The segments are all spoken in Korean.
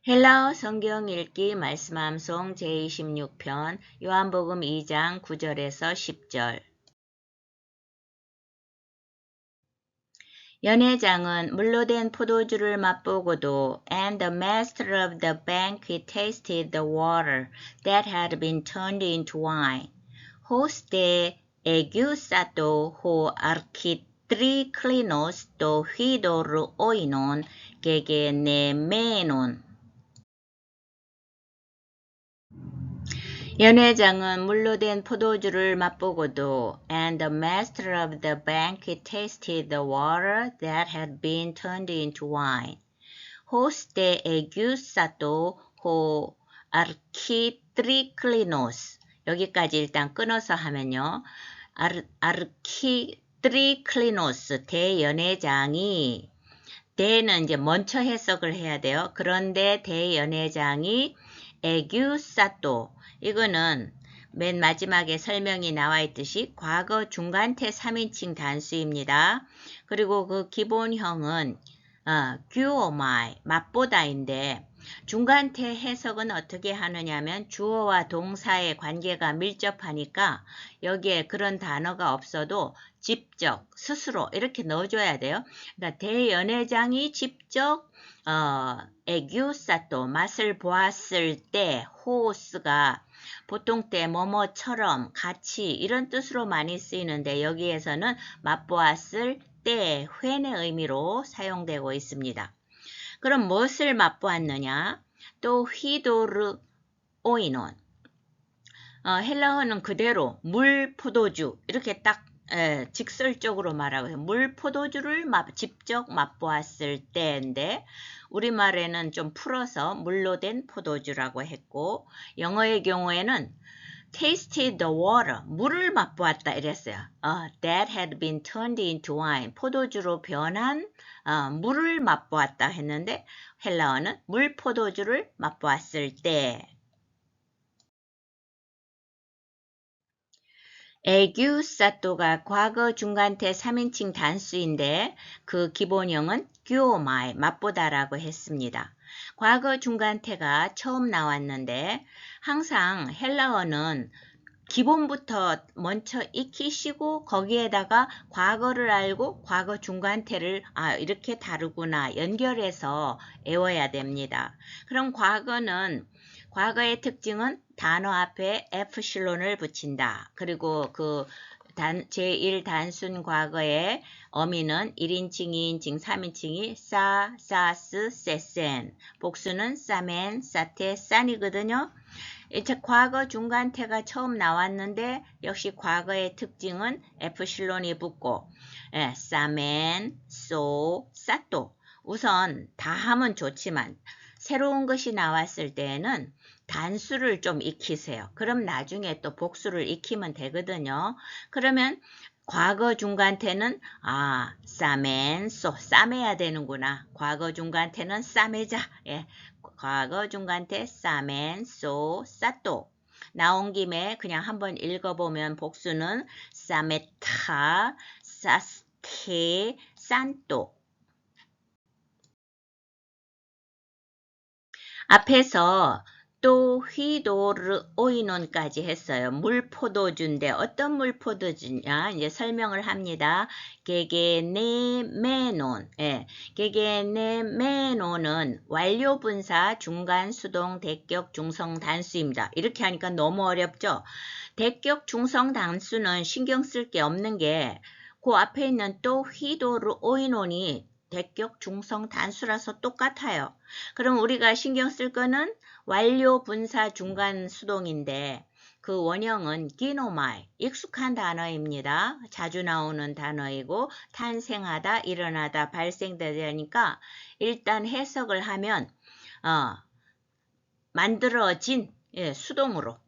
헬라어 성경 읽기 말씀암송 제26편 요한복음 2장 9절에서 10절. 연회장은 물로 된 포도주를 맛보고도 and the master of the banquet tasted the water that had been turned into wine. 호스데 에규사토 호 아르키트리클리노스 또 휘도르 오이논 게게네메논. 연회장은 물로 된 포도주를 맛보고도 and the master of the banquet tasted the water that had been turned into wine. 호스데 에규사토 호 아르키트리클리노스. 여기까지 일단 끊어서 하면요. 아르키트리클리노스 대연회장이, 대는 이제 먼저 해석을 해야 돼요. 그런데 대연회장이 에규사토, 이거는 맨 마지막에 설명이 나와 있듯이 과거 중간태 3인칭 단수입니다. 그리고 그 기본형은 규어마이, 맛보다인데 중간태 해석은 어떻게 하느냐면 주어와 동사의 관계가 밀접하니까 여기에 그런 단어가 없어도 직접, 스스로 이렇게 넣어줘야 돼요. 그러니까 대연회장이 직접 에규사토, 맛을 보았을 때 호스가 보통 때 뭐뭐처럼 같이 이런 뜻으로 많이 쓰이는데 여기에서는 맛보았을 때 훼의 의미로 사용되고 있습니다. 그럼 무엇을 맛보았느냐? 또 휘도르 오이논. 헬라어는 그대로 물 포도주 이렇게 딱 직설적으로 말하고 해요. 물 포도주를 직접 맛보았을 때인데 우리말에는 좀 풀어서 물로 된 포도주라고 했고 영어의 경우에는 tasted the water, 물을 맛보았다 이랬어요. That had been turned into wine, 포도주로 변한 물을 맛보았다 했는데 헬라어는 물 포도주를 맛보았을 때. 에규사토가 과거 중간태 3인칭 단수인데 그 기본형은 규오마이, 맛보다라고 했습니다. 과거 중간태가 처음 나왔는데 항상 헬라어는 기본부터 먼저 익히시고 거기에다가 과거를 알고 과거 중간태를 이렇게 다루구나 연결해서 외워야 됩니다. 그럼 과거의 특징은 단어 앞에 에프실론을 붙인다. 그리고 그 제1 단순 과거의 어미는 1인칭, 2인칭, 3인칭이 싸, 싸스, 세센. 복수는 싸멘, 싸테, 싼이거든요. 이제 과거 중간태가 처음 나왔는데 역시 과거의 특징은 에프실론이 붙고 싸멘, 쏘, 싸또. 우선 다 하면 좋지만 새로운 것이 나왔을 때에는 단수를 좀 익히세요. 그럼 나중에 또 복수를 익히면 되거든요. 그러면 과거 중간태는 싸멘, 쏘, 싸매야 되는구나. 과거 중간태는 싸매자. 과거 중간태 싸멘, 쏘, 싸또. 나온 김에 그냥 한번 읽어보면 복수는 싸메타, 싸스테, 산또. 앞에서 또 휘도르 오이논까지 했어요. 물포도주인데 어떤 물포도주냐 이제 설명을 합니다. 게게네메논. 게게네메논은 완료분사 중간 수동 대격 중성 단수입니다. 이렇게 하니까 너무 어렵죠. 대격 중성 단수는 신경 쓸 게 없는 게 그 앞에 있는 또 휘도르 오이논이 대격 중성 단수라서 똑같아요. 그럼 우리가 신경 쓸 거는 완료 분사 중간 수동인데 그 원형은 기노마이, 익숙한 단어입니다. 자주 나오는 단어이고 탄생하다, 일어나다, 발생되니까 일단 해석을 하면 만들어진 수동으로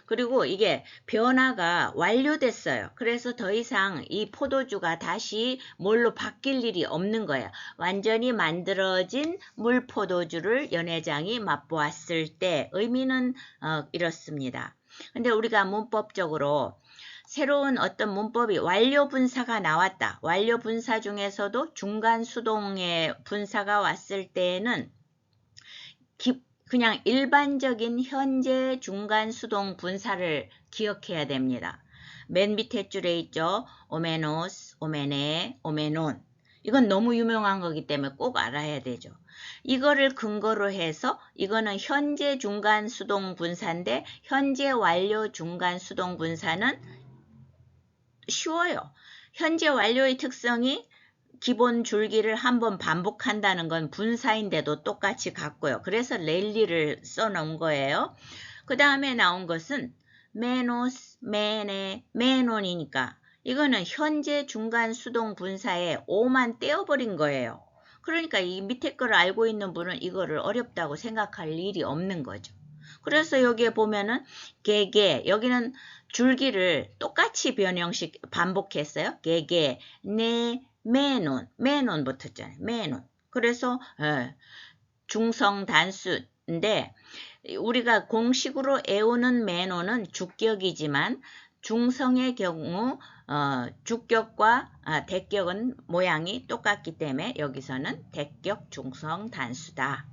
그리고 이게 변화가 완료됐어요. 그래서 더 이상 이 포도주가 다시 뭘로 바뀔 일이 없는 거예요. 완전히 만들어진 물포도주를 연회장이 맛보았을 때 의미는 이렇습니다. 근데 우리가 문법적으로 새로운 어떤 문법이 완료 분사가 나왔다. 완료 분사 중에서도 중간 수동의 분사가 왔을 때에는 그냥 일반적인 현재 중간 수동 분사를 기억해야 됩니다. 맨 밑에 줄에 있죠. 오메노스, 오메네, 오메논. 이건 너무 유명한 거기 때문에 꼭 알아야 되죠. 이거를 근거로 해서 이거는 현재 중간 수동 분사인데 현재 완료 중간 수동 분사는 쉬워요. 현재 완료의 특성이 기본 줄기를 한번 반복한다는 건 분사인데도 똑같이 같고요. 그래서 랠리를 써놓은 거예요. 그 다음에 나온 것은 메노스, 메네, 메논이니까 이거는 현재 중간 수동 분사에 오만 떼어버린 거예요. 그러니까 이 밑에 거를 알고 있는 분은 이거를 어렵다고 생각할 일이 없는 거죠. 그래서 여기에 보면은 개개, 여기는 줄기를 똑같이 반복했어요. 개개, 네, 매논 붙었잖아요. 매논. 그래서 중성 단수인데 우리가 공식으로 애우는 매논은 주격이지만 중성의 경우 주격과 대격은 모양이 똑같기 때문에 여기서는 대격 중성 단수다.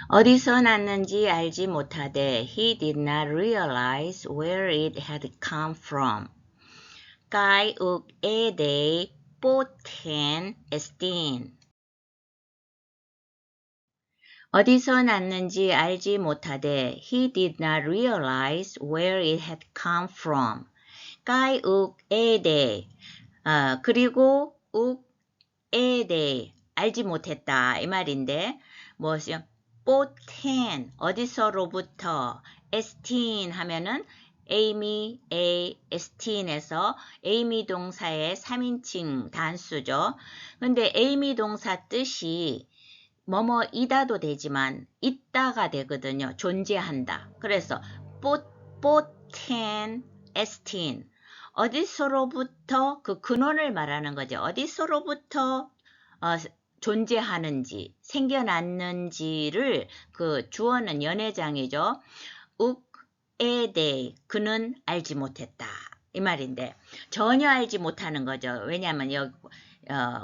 어디서 났는지 알지 못하되 he did not realize where it had come from. Guy uk ede poten estin. 어디서 났는지 알지 못하되 he did not realize where it had come from. Guy uk ede 그리고 uk ede 알지 못했다 이 말인데 뭐죠? 포텐 어디서로부터 에스틴 하면은 에이미, 에스틴에서 에이미 동사의 3인칭 단수죠. 근데 에이미 동사 뜻이 뭐뭐이다도 되지만 있다가 되거든요. 존재한다. 그래서 포텐 에스틴 어디서로부터 그 근원을 말하는 거죠. 어디서로부터 존재하는지 생겨났는지를 그 주어는 연회장이죠. 욱에 대해 그는 알지 못했다 이 말인데 전혀 알지 못하는 거죠. 왜냐하면 여기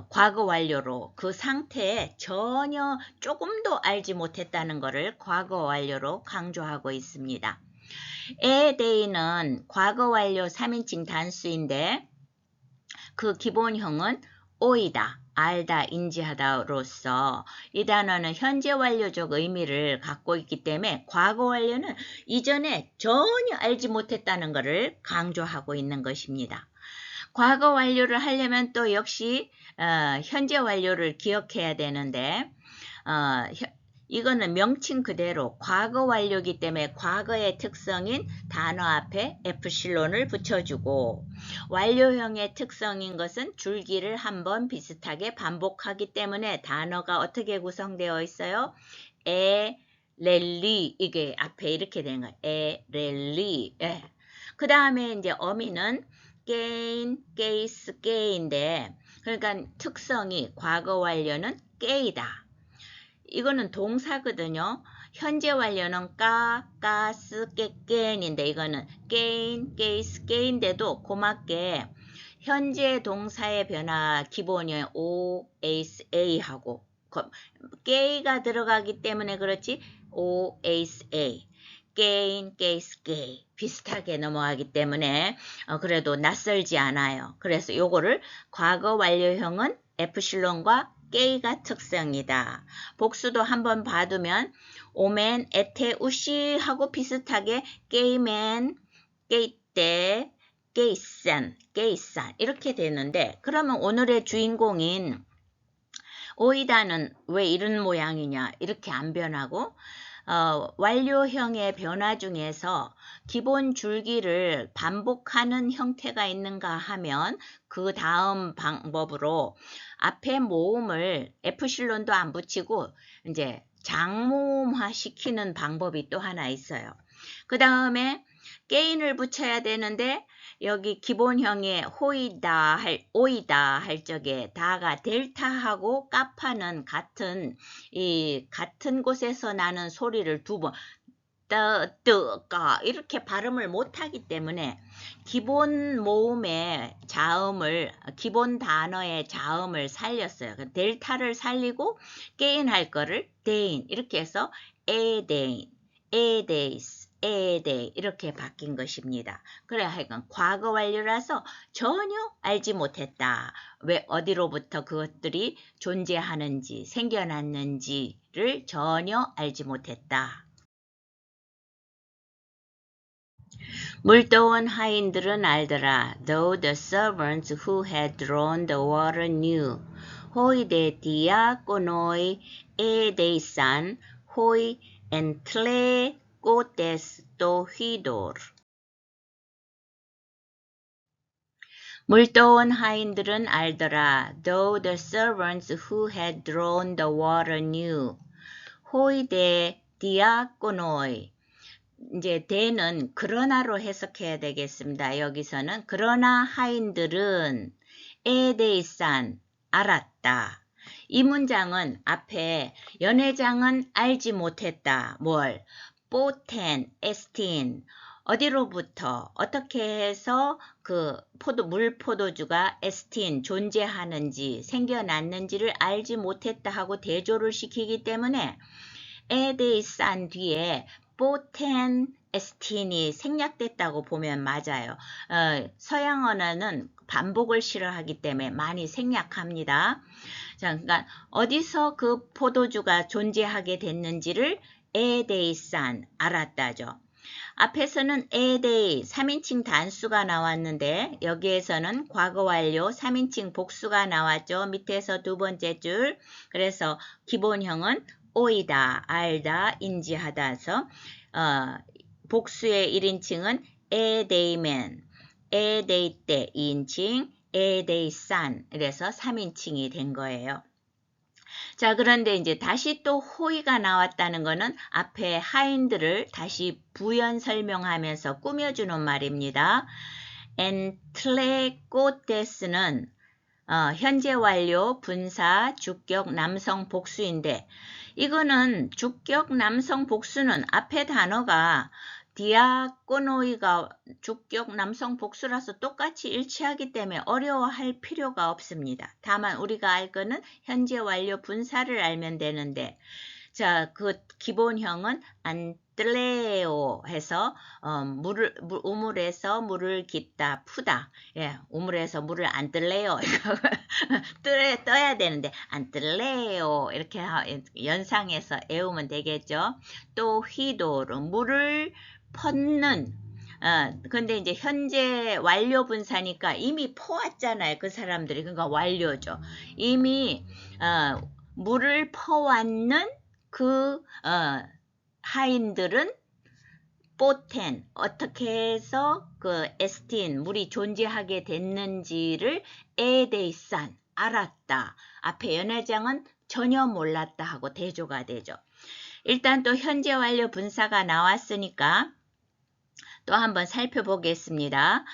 과거 완료로 그 상태에 전혀 조금도 알지 못했다는 것을 과거 완료로 강조하고 있습니다. 에 대해는 과거 완료 3인칭 단수인데 그 기본형은 오이다, 알다, 인지하다로서 이 단어는 현재 완료적 의미를 갖고 있기 때문에 과거 완료는 이전에 전혀 알지 못했다는 것을 강조하고 있는 것입니다. 과거 완료를 하려면 또 역시 현재 완료를 기억해야 되는데 이거는 명칭 그대로 과거 완료이기 때문에 과거의 특성인 단어 앞에 에프실론을 붙여주고 완료형의 특성인 것은 줄기를 한번 비슷하게 반복하기 때문에 단어가 어떻게 구성되어 있어요? 렐리 이게 앞에 이렇게 되는 거예요. 렐리. 그 다음에 이제 어미는 gain, gaze, gain인데 그러니까 특성이 과거 완료는 게이다. 이거는 동사거든요. 현재 완료는 가스, 깨인데 이거는 gain, gaze, gain인데도 고맙게 현재 동사의 변화 기본이 o, ace, a하고 게이가 들어가기 때문에 그렇지 o, ace, a. gain, gaze, gay 비슷하게 넘어가기 때문에 그래도 낯설지 않아요. 그래서 요거를 과거 완료형은 에프실론과 게이가 특성이다. 복수도 한번 봐두면 오멘, 에테, 우시 하고 비슷하게 게이맨, 게이때, 게이산, 게이산 이렇게 되는데 그러면 오늘의 주인공인 오이다는 왜 이런 모양이냐 이렇게 안 변하고 완료형의 변화 중에서 기본 줄기를 반복하는 형태가 있는가 하면 그 다음 방법으로 앞에 모음을 에프실론도 안 붙이고 이제 장모음화 시키는 방법이 또 하나 있어요. 그 다음에 게인을 붙여야 되는데 여기 기본형의 오이다 할 적에 다가 델타하고 까파는 같은 곳에서 나는 소리를 두 번 뜨가 이렇게 발음을 못하기 때문에 기본 모음의 자음을 기본 단어의 자음을 살렸어요. 델타를 살리고 게인할 거를 데인 이렇게 해서 에데인, 에데이스, 에데이 이렇게 바뀐 것입니다. 그래 하여간 과거 완료라서 전혀 알지 못했다. 왜 어디로부터 그것들이 존재하는지 생겨났는지를 전혀 알지 못했다. 물떠온 하인들은 알더라. Though the servants who had drawn the water knew. Hoi de diakonoi edeisan hoi entle kotes to hidor. 물떠온 하인들은 알더라. Though the servants who had drawn the water knew. Hoi de diakonoi. 이제 대는 그러나로 해석해야 되겠습니다. 여기서는 그러나 하인들은 에데이산 알았다. 이 문장은 앞에 연회장은 알지 못했다. 뭘? 뽀텐, 에스틴 어디로부터 어떻게 해서 그 물포도주가 에스틴 존재하는지 생겨났는지를 알지 못했다 하고 대조를 시키기 때문에 에데이산 뒤에 뽀텐 에스틴이 생략됐다고 보면 맞아요. 서양 언어는 반복을 싫어하기 때문에 많이 생략합니다. 자, 그러니까 어디서 그 포도주가 존재하게 됐는지를 에데이산 알았다죠. 앞에서는 에데이 3인칭 단수가 나왔는데 여기에서는 과거 완료 3인칭 복수가 나왔죠. 밑에서 두 번째 줄. 그래서 기본형은 오이다, 알다, 인지하다서 복수의 1인칭은 에데이맨, 에데이때 2인칭, 에데이산 이래서 3인칭이 된 거예요. 자, 그런데 이제 다시 또 호의가 나왔다는 거는 앞에 하인들을 다시 부연 설명하면서 꾸며주는 말입니다. 엔틀레코테스는 현재 완료 분사 주격 남성 복수인데 이거는 주격 남성 복수는 앞에 단어가 디아꼬노이가 주격 남성 복수라서 똑같이 일치하기 때문에 어려워할 필요가 없습니다. 다만 우리가 알 거는 현재 완료 분사를 알면 되는데 자, 그 기본형은 안뜰레오 해서 우물에서 물을 깃다 푸다. 예, 우물에서 물을 안 뜰래요. 떠야 되는데 안 뜰래요. 이렇게 연상해서 외우면 되겠죠. 또 휘도르 물을 퍼는 근데 이제 현재 완료 분사니까 이미 퍼왔잖아요. 그 사람들이. 그러니까 완료죠. 이미 물을 퍼왔는 그 하인들은 뽀텐 어떻게 해서 그 에스틴 물이 존재하게 됐는지를 에데이산 알았다. 앞에 연회장은 전혀 몰랐다 하고 대조가 되죠. 일단 또 현재 완료 분사가 나왔으니까 또 한번 살펴보겠습니다.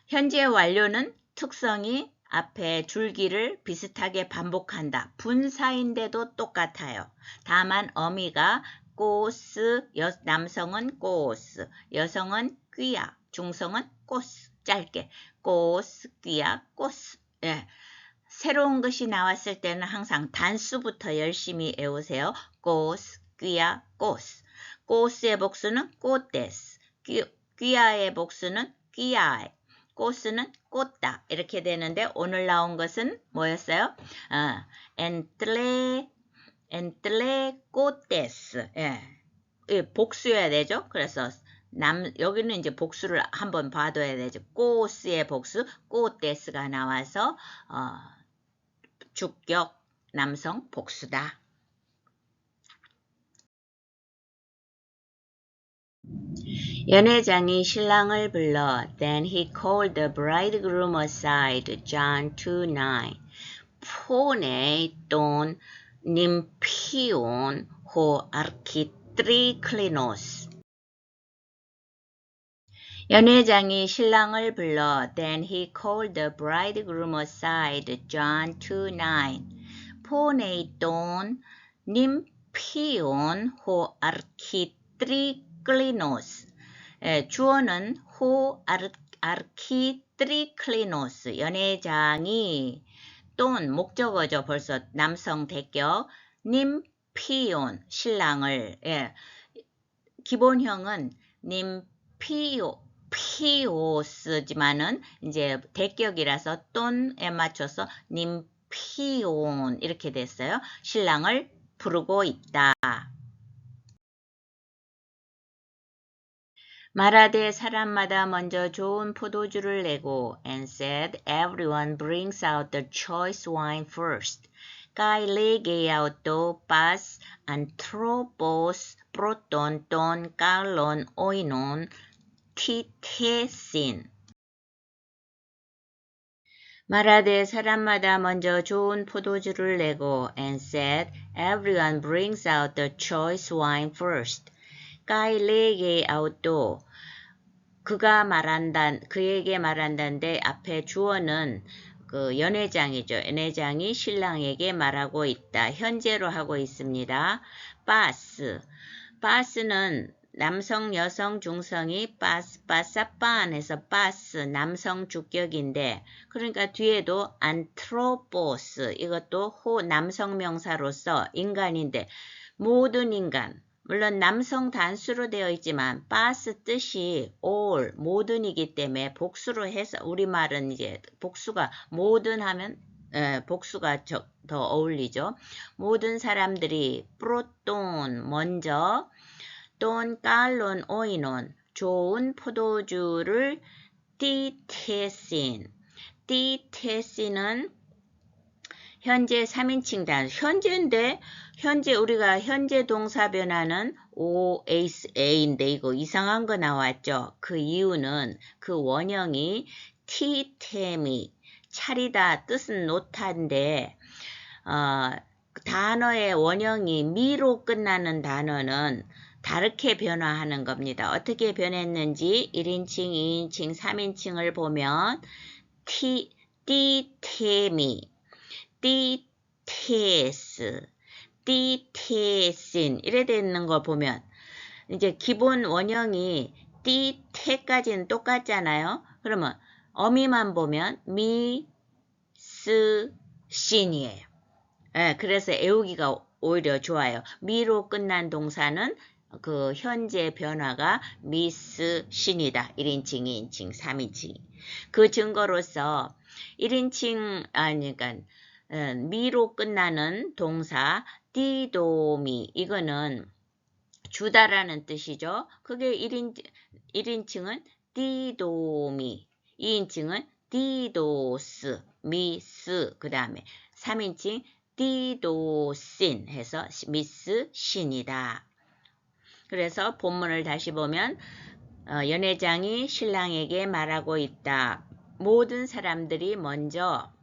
현재 완료는 특성이 앞에 줄기를 비슷하게 반복한다. 분사인데도 똑같아요. 다만 어미가 꼬스, 남성은 꼬스, 여성은 귀야, 중성은 꼬스, 짧게 꼬스, 귀야, 꼬스. 예. 새로운 것이 나왔을 때는 항상 단수부터 열심히 외우세요. 꼬스, 귀야, 꼬스. 꼬스의 복수는 꼬테스, 귀야의 복수는 귀야이. 꼬스는 꽂다 이렇게 되는데 오늘 나온 것은 뭐였어요? 엔틀레 꼬테스. 예. 복수여야 되죠. 그래서 여기는 이제 복수를 한번 봐둬야 되죠. 꼬스의 복수 꼬테스가 나와서 주격 남성 복수다. 연회장이 신랑을 불러 Then he called the bridegroom aside. John 2:9 Phone ton nymphion ho architriklinos. 연회장이 신랑을 불러 Then he called the bridegroom aside. John 2:9 Phone ton nymphion ho architriklinos archiklinos. 주어는 who architriklinos. 연회장이 또는 목적어죠. 벌써 남성 대격 님 피온 신랑을 기본형은 님 피오스지만은 이제 대격이라서 똔에 맞춰서 님 피온 이렇게 됐어요. 신랑을 부르고 있다. 말하되 사람마다 먼저 좋은 포도주를 내고 and said everyone brings out the choice wine first. Kai legeauto pas anthropos proton ton kalon oinon 티테신. 말하되 사람마다 먼저 좋은 포도주를 내고 and said everyone brings out the choice wine first. 까일레게 아웃도 그에게 말한다인데 앞에 주어는 그 연회장이죠. 연회장이 신랑에게 말하고 있다. 현재로 하고 있습니다. 바스는 남성, 여성, 중성이 빠사빠안에서 바스, 남성 주격인데 그러니까 뒤에도 안트로포스 이것도 남성 명사로서 인간인데 모든 인간 물론 남성 단수로 되어 있지만 바스 뜻이 all 모든이기 때문에 복수로 해서 우리말은 이제 복수가 모든 하면 복수가 더 어울리죠. 모든 사람들이 프로톤 먼저 돈 깔론 오이논 좋은 포도주를 티테신은 현재 3인칭 단수 현재인데 현재 우리가 현재 동사 변화는 OSA인데 이거 이상한 거 나왔죠. 그 이유는 그 원형이 티템이 차리다 뜻은 놓다인데 단어의 원형이 미로 끝나는 단어는 다르게 변화하는 겁니다. 어떻게 변했는지 1인칭, 2인칭, 3인칭을 보면 띠테미, 띠테스, 띠테신 이래 되는 거 보면 이제 기본 원형이 띠테까지는 똑같잖아요. 그러면 어미만 보면 미, 스, 신이에요. 그래서 외우기가 오히려 좋아요. 미로 끝난 동사는 그 현재 변화가 미스 신이다. 1인칭, 2인칭, 3인칭. 그 증거로서 1인칭 그러니까 미로 끝나는 동사 띠도미 이거는 주다라는 뜻이죠. 그게 1인칭은 띠도미 2인칭은 띠도스 미스 그 다음에 3인칭 띠도신 해서 미스 신이다. 그래서 본문을 다시 보면 연회장이 신랑에게 말하고 있다. 모든 사람들이 먼저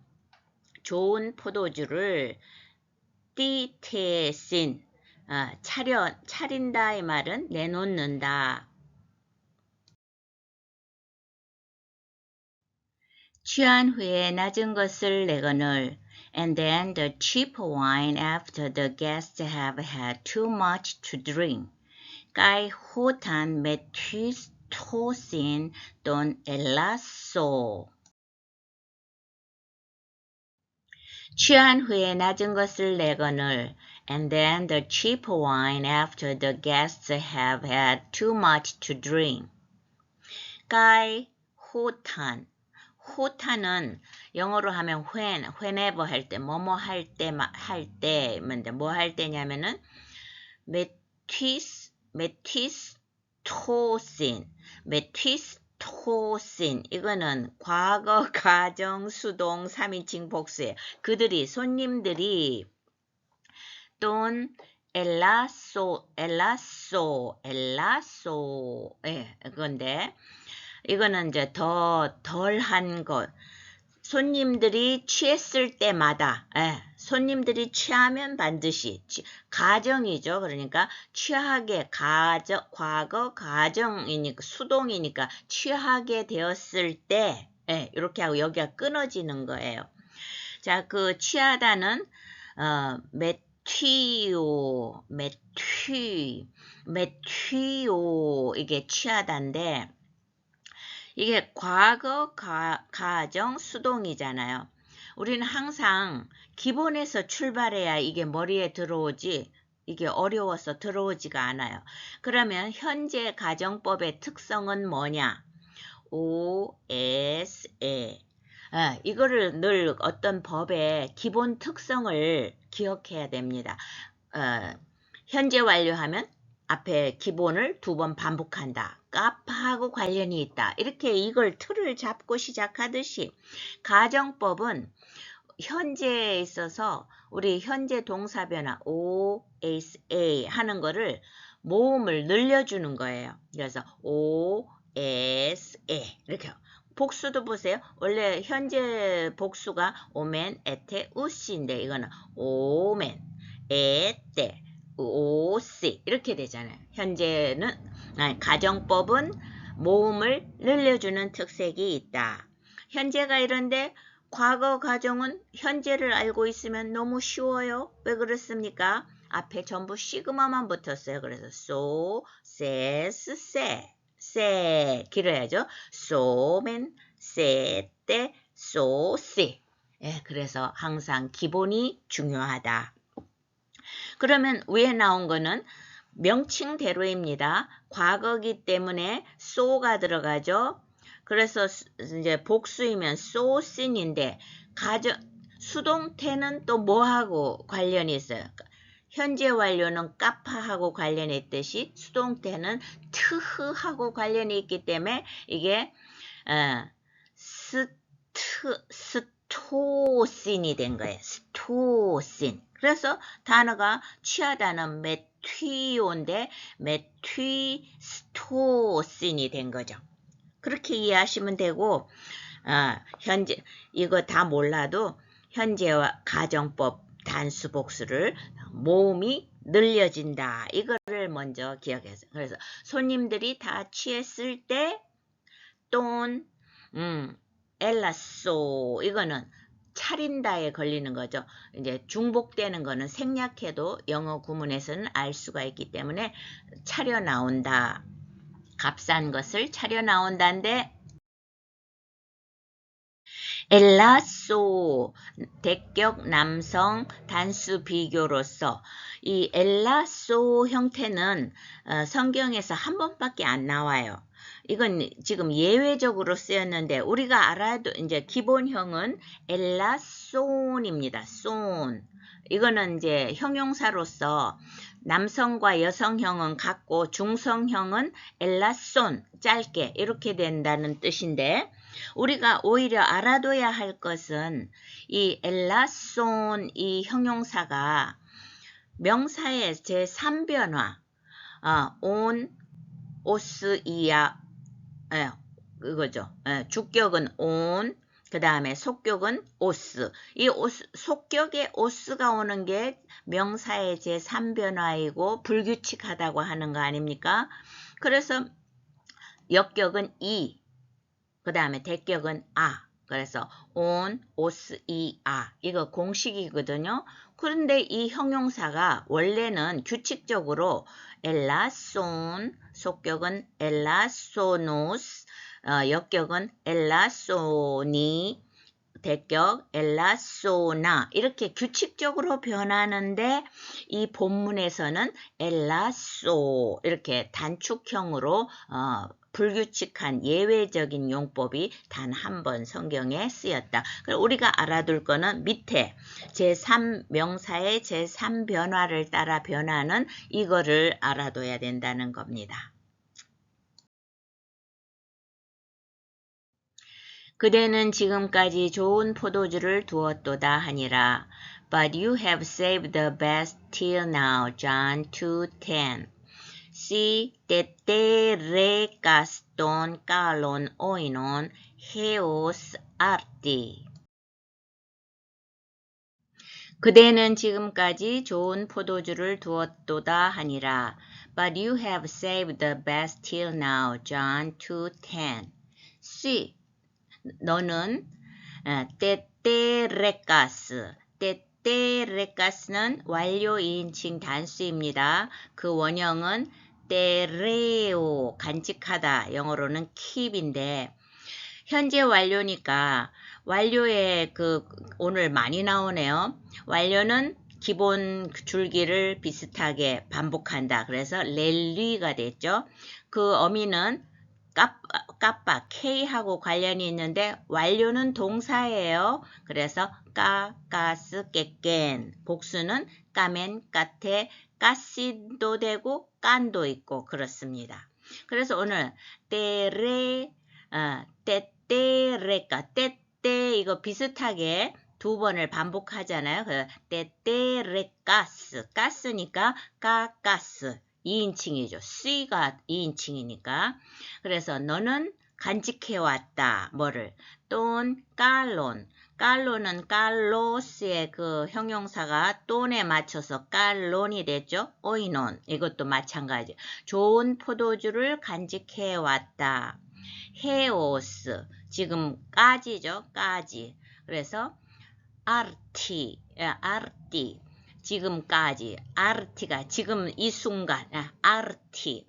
좋은 포도주를 띠테신 차린다 이 말은 내놓는다. 취한 후에 낮은 것을 내거늘 and then the cheap wine after the guests have had too much to drink. 까이 호탄 메튀스토신 돈 엘라소 취한 후에 낮은 것을 내거늘 and then the cheap wine after the guests have had too much to drink. 까이 호탄은 영어로 하면 whenever 할 때, 뭐뭐 할 때, 뭐 할 때냐면은 메티스토신 이거는 과거 가정 수동 3인칭 복수예요. 그들이 손님들이 돈 엘라소 그건데 이거는 이제 더 덜한 것 손님들이 취했을 때마다 손님들이 취하면 반드시 가정이죠. 그러니까 취하게 과거 가정이니까 수동이니까 취하게 되었을 때 이렇게 하고 여기가 끊어지는 거예요. 자, 그 취하다는 메튀오 이게 취하다인데 이게 과거 가정 수동이잖아요. 우리는 항상 기본에서 출발해야 이게 머리에 들어오지 이게 어려워서 들어오지가 않아요. 그러면 현재 가정법의 특성은 뭐냐? OSA. 이거를 늘 어떤 법의 기본 특성을 기억해야 됩니다. 현재 완료하면 앞에 기본을 2번 반복한다. 까파하고 관련이 있다. 이렇게 이걸 틀을 잡고 시작하듯이 가정법은 현재에 있어서 우리 현재 동사 변화 OSA 하는 거를 모음을 늘려주는 거예요. 그래서 OSA 이렇게 복수도 보세요. 원래 현재 복수가 오멘, 에테, 우시인데 이거는 오멘, 에테, 오시 이렇게 되잖아요. 현재는 가정법은 모음을 늘려주는 특색이 있다. 현재가 이런데 과거 가정은 현재를 알고 있으면 너무 쉬워요. 왜 그렇습니까? 앞에 전부 시그마만 붙었어요. 그래서 so, says, say 길어야죠. so맨, say 때, so, see. 그래서 항상 기본이 중요하다. 그러면 위에 나온 거는 명칭대로입니다. 과거기 때문에 so가 들어가죠. 그래서 이제 복수이면 so seen인데 수동태는 또 뭐하고 관련이 있어요? 현재 완료는 까파하고 관련이 있듯이 수동태는 트흐하고 관련이 있기 때문에 이게 스토신이 된 거예요. 스토신. 그래서 단어가 취하다는 메튀오인데 메튀스토신이 된 거죠. 그렇게 이해하시면 되고 현재 이거 다 몰라도 현재와 가정법 단수 복수를 모음이 늘려진다. 이거를 먼저 기억해서 그래서 손님들이 다 취했을 때 돈 엘라소 이거는 차린다에 걸리는 거죠. 이제 중복되는 거는 생략해도 영어 구문에서는 알 수가 있기 때문에 차려 나온다. 값싼 것을 차려 나온다인데 엘라소 대격 남성 단수 비교로서 이 엘라소 형태는 성경에서 한 번밖에 안 나와요. 이건 지금 예외적으로 쓰였는데 우리가 알아도 이제 기본형은 엘라손입니다. 손. 이거는 이제 형용사로서 남성과 여성형은 같고 중성형은 엘라손 짧게 이렇게 된다는 뜻인데 우리가 오히려 알아둬야 할 것은 이 엘라손 이 형용사가 명사의 제3변화 온, 오스, 이야 이거죠. 주격은 온, 그 다음에 속격은 오스. 이 속격에 오스가 오는 게 명사의 제3변화이고 불규칙하다고 하는 거 아닙니까? 그래서 역격은 이, 그 다음에 대격은 아. 그래서 온, 오스, 이, 아. 이거 공식이거든요. 그런데 이 형용사가 원래는 규칙적으로 엘라손, 속격은 엘라소노스, 역격은 엘라소니, 대격 엘라소나 이렇게 규칙적으로 변하는데 이 본문에서는 엘라소 이렇게 단축형으로 불규칙한 예외적인 용법이 단 한 번 성경에 쓰였다. 우리가 알아둘 거는 밑에 제3명사의 제3변화를 따라 변하는 이거를 알아둬야 된다는 겁니다. 그대는 지금까지 좋은 포도주를 두었도다 하니라. But you have saved the best till now. John 2:10. Si te recas ton kalon oinon heos arti. 그대는 지금까지 좋은 포도주를 두었도다 하니라. But you have saved the best till now. John 2:10. Si 너는 때때레가스 테레카스는 완료 2인칭 단수입니다. 그 원형은 테레오, 간직하다, 영어로는 keep인데 현재 완료니까 완료에 오늘 많이 나오네요. 완료는 기본 줄기를 비슷하게 반복한다. 그래서 렐리가 됐죠. 그 어미는 까빠, K하고 관련이 있는데 완료는 동사예요. 그래서 까스, 깨깬. 복수는 까멘, 까테, 까시도 되고 깐도 있고 그렇습니다. 그래서 오늘 때때레까, 때때 이거 비슷하게 두 번을 반복하잖아요. 때때레가스, 가스니까 까가스. 2인칭이죠. C가 2인칭이니까. 그래서 너는 간직해왔다. 뭐를? 돈, 깔론. 깔론은 깔로스의 그 형용사가 돈에 맞춰서 깔론이 됐죠. 오이논. 이것도 마찬가지. 좋은 포도주를 간직해왔다. 헤오스. 지금까지죠. 까지. 그래서 아르티. 지금까지 아르티가 지금 이 순간 아르티까지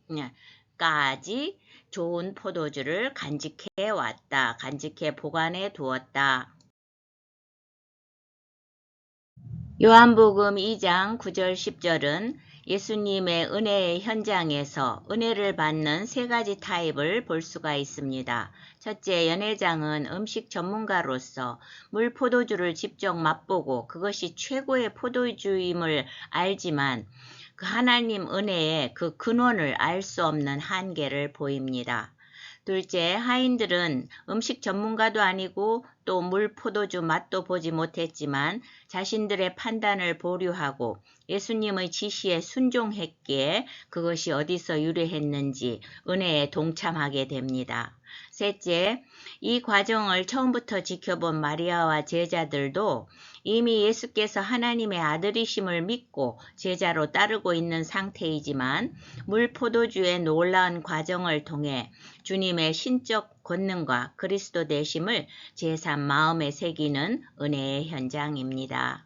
좋은 포도주를 간직해 왔다. 간직해 보관해 두었다. 요한복음 2장 9절 10절은 예수님의 은혜의 현장에서 은혜를 받는 세 가지 타입을 볼 수가 있습니다. 첫째, 연회장은 음식 전문가로서 물 포도주를 직접 맛보고 그것이 최고의 포도주임을 알지만 그 하나님 은혜의 그 근원을 알 수 없는 한계를 보입니다. 둘째, 하인들은 음식 전문가도 아니고 또 물 포도주 맛도 보지 못했지만 자신들의 판단을 보류하고 예수님의 지시에 순종했기에 그것이 어디서 유래했는지 은혜에 동참하게 됩니다. 셋째, 이 과정을 처음부터 지켜본 마리아와 제자들도 이미 예수께서 하나님의 아들이심을 믿고 제자로 따르고 있는 상태이지만 물 포도주의 놀라운 과정을 통해 주님의 신적 권능과 그리스도 되심을 제3 마음에 새기는 은혜의 현장입니다.